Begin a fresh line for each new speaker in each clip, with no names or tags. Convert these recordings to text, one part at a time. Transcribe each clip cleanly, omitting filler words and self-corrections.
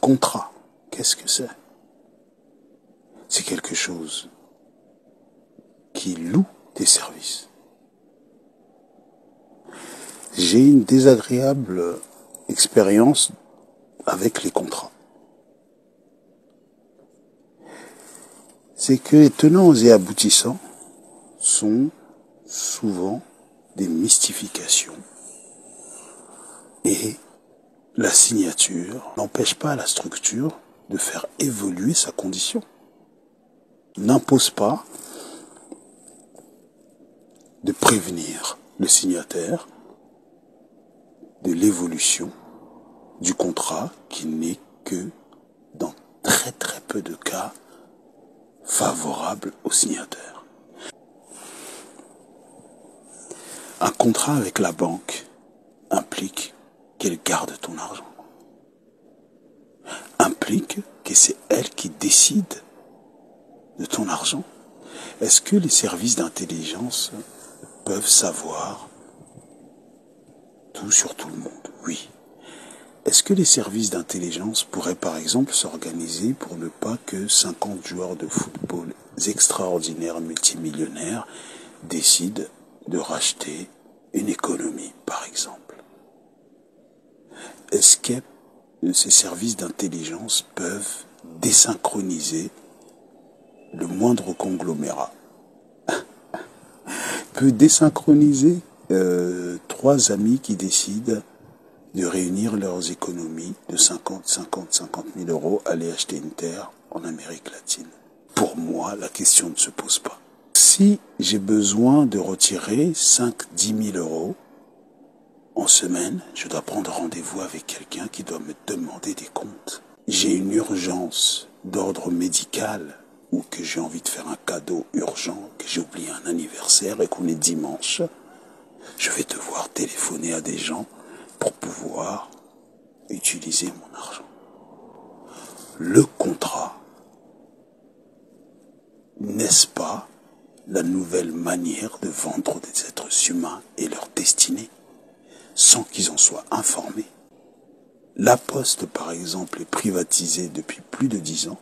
contrat, qu'est-ce que c'est? C'est quelque chose qui loue des services. J'ai une désagréable expérience avec les contrats. C'est que les tenants et aboutissants sont souvent des mystifications. Et la signature n'empêche pas la structure de faire évoluer sa condition. N'impose pas de prévenir le signataire de l'évolution du contrat qui n'est que dans très très peu de cas favorable au signataire. Un contrat avec la banque implique qu'elle garde ton argent. Implique que c'est elle qui décide de ton argent. Est-ce que les services d'intelligence peuvent savoir tout sur tout le monde? Oui. Est-ce que les services d'intelligence pourraient par exemple s'organiser pour ne pas que 50 joueurs de football extraordinaires multimillionnaires décident de racheter une économie par exemple? Est-ce que ces services d'intelligence peuvent désynchroniser le moindre conglomérat? Peut désynchroniser 3 amis qui décident de réunir leurs économies de 50 000 euros, aller acheter une terre en Amérique latine. Pour moi, la question ne se pose pas. Si j'ai besoin de retirer 5-10 000 euros en semaine, je dois prendre rendez-vous avec quelqu'un qui doit me demander des comptes. J'ai une urgence d'ordre médical ou que j'ai envie de faire un cadeau urgent, que j'ai oublié un anniversaire et qu'on est dimanche, je vais devoir téléphoner à des gens pour pouvoir utiliser mon argent. Le contrat, n'est-ce pas la nouvelle manière de vendre des êtres humains et leur destinée, sans qu'ils en soient informés? La Poste, par exemple, est privatisée depuis plus de 10 ans,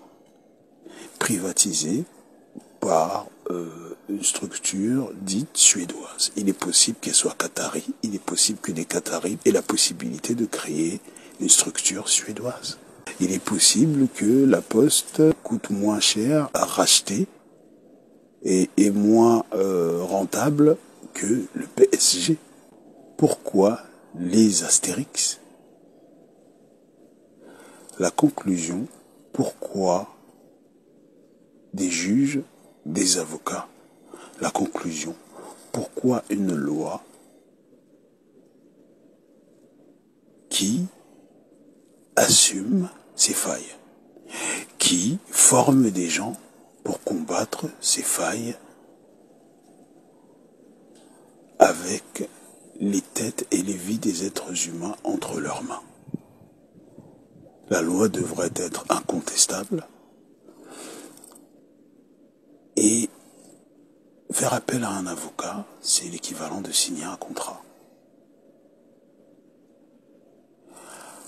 privatisée par une structure dite suédoise. Il est possible qu'elle soit qatari, il est possible que les Qataris aient la possibilité de créer une structure suédoise. Il est possible que la Poste coûte moins cher à racheter et est moins rentable que le PSG. Pourquoi les Astérix? La conclusion, pourquoi des juges, des avocats? La conclusion, pourquoi une loi qui assume ses failles, qui forme des gens pour combattre ces failles avec les têtes et les vies des êtres humains entre leurs mains? La loi devrait être incontestable et faire appel à un avocat, c'est l'équivalent de signer un contrat.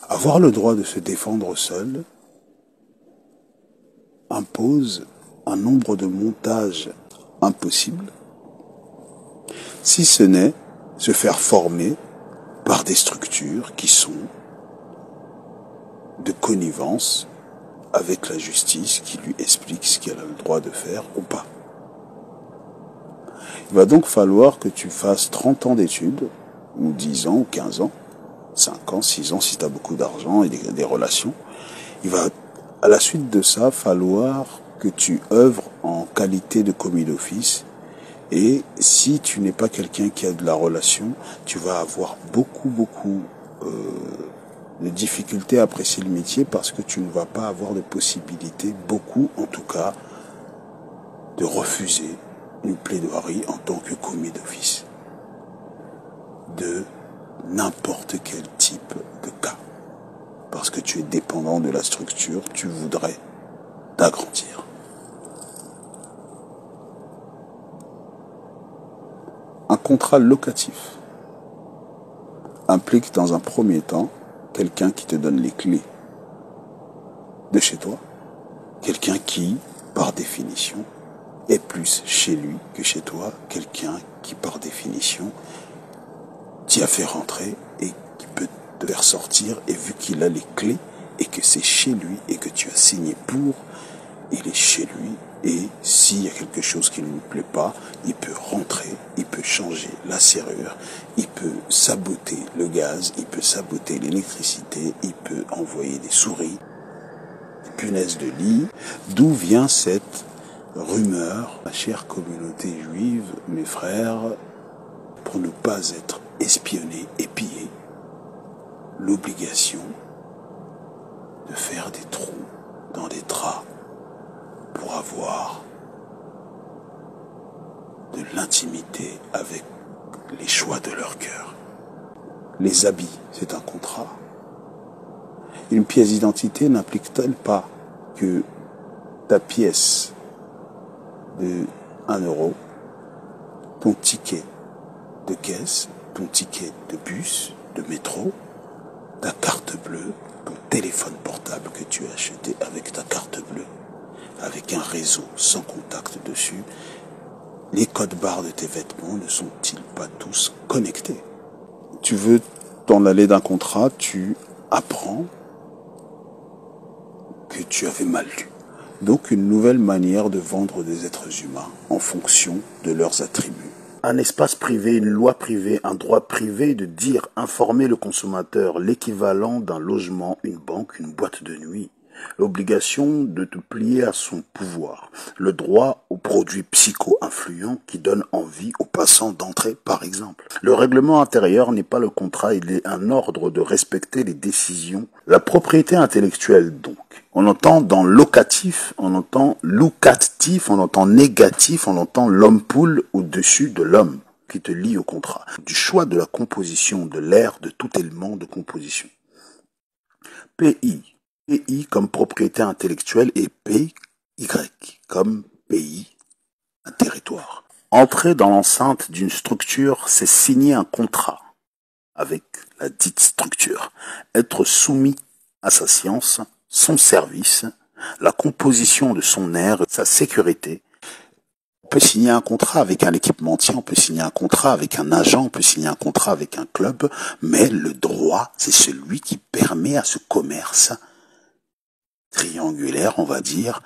Avoir le droit de se défendre seul impose un nombre de montages impossibles, si ce n'est se faire former par des structures qui sont de connivence avec la justice qui lui explique ce qu'elle a le droit de faire ou pas. Il va donc falloir que tu fasses 30 ans d'études, ou 10 ans, ou 15 ans, 5 ans, 6 ans si tu as beaucoup d'argent et des relations. Il va, à la suite de ça, falloir que tu œuvres en qualité de commis d'office. Et si tu n'es pas quelqu'un qui a de la relation, tu vas avoir beaucoup de difficultés à apprécier le métier parce que tu ne vas pas avoir de possibilité, beaucoup en tout cas, de refuser une plaidoirie en tant que commis d'office de n'importe quel type de cas. Parce que tu es dépendant de la structure, tu voudrais t'agrandir. Un contrat locatif implique dans un premier temps quelqu'un qui te donne les clés de chez toi. Quelqu'un qui, par définition, est plus chez lui que chez toi. Quelqu'un qui, par définition, t'y a fait rentrer et qui peut te faire sortir, et vu qu'il a les clés et que c'est chez lui et que tu as signé pour, il est chez lui, et s'il y a quelque chose qui ne lui plaît pas, il peut rentrer, il peut changer la serrure, il peut saboter le gaz, il peut saboter l'électricité, il peut envoyer des souris, des punaises de lit. D'où vient cette rumeur, ma chère communauté juive, mes frères, pour ne pas être espionné et pillé, l'obligation de faire des trous dans des draps pour avoir de l'intimité avec les choix de leur cœur. Les habits, c'est un contrat. Une pièce d'identité n'implique-t-elle pas que ta pièce de 1 euro, ton ticket de caisse, ton ticket de bus, de métro, ta carte bleue, ton téléphone portable que tu as acheté avec ta carte bleue, avec un réseau sans contact dessus, les codes barres de tes vêtements ne sont-ils pas tous connectés? Tu veux t'en aller d'un contrat, tu apprends que tu avais mal lu. Donc une nouvelle manière de vendre des êtres humains en fonction de leurs attributs. Un espace privé, une loi privée, un droit privé de dire, informer le consommateur, l'équivalent d'un logement, une banque, une boîte de nuit. L'obligation de te plier à son pouvoir. Le droit aux produits psycho-influents qui donnent envie aux passants d'entrer, par exemple. Le règlement intérieur n'est pas le contrat, il est un ordre de respecter les décisions. La propriété intellectuelle, donc. On entend dans locatif, on entend locatif, on entend négatif, on entend l'homme-poule au-dessus de l'homme qui te lie au contrat. Du choix de la composition, de l'air, de tout élément de composition. PI. PI comme propriété intellectuelle et PY comme pays, un territoire. Entrer dans l'enceinte d'une structure, c'est signer un contrat avec la dite structure. Être soumis à sa science, son service, la composition de son air, sa sécurité. On peut signer un contrat avec un équipementier, on peut signer un contrat avec un agent, on peut signer un contrat avec un club, mais le droit, c'est celui qui permet à ce commerce triangulaire, on va dire,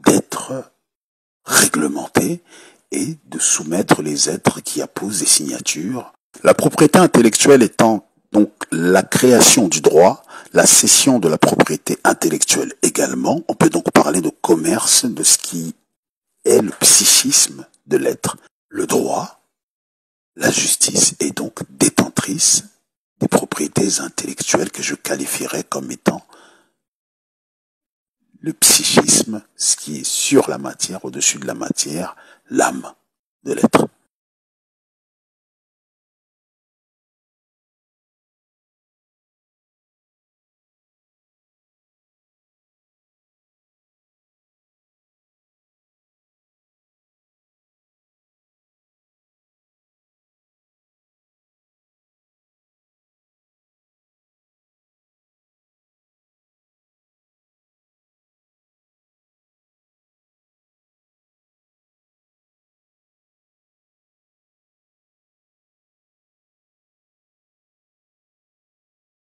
d'être réglementé et de soumettre les êtres qui apposent des signatures. La propriété intellectuelle étant donc la création du droit, la cession de la propriété intellectuelle également. On peut donc parler de commerce, de ce qui est le psychisme de l'être. Le droit, la justice est donc détentrice des propriétés intellectuelles que je qualifierais comme étant le psychisme, ce qui est sur la matière, au-dessus de la matière, l'âme de l'être.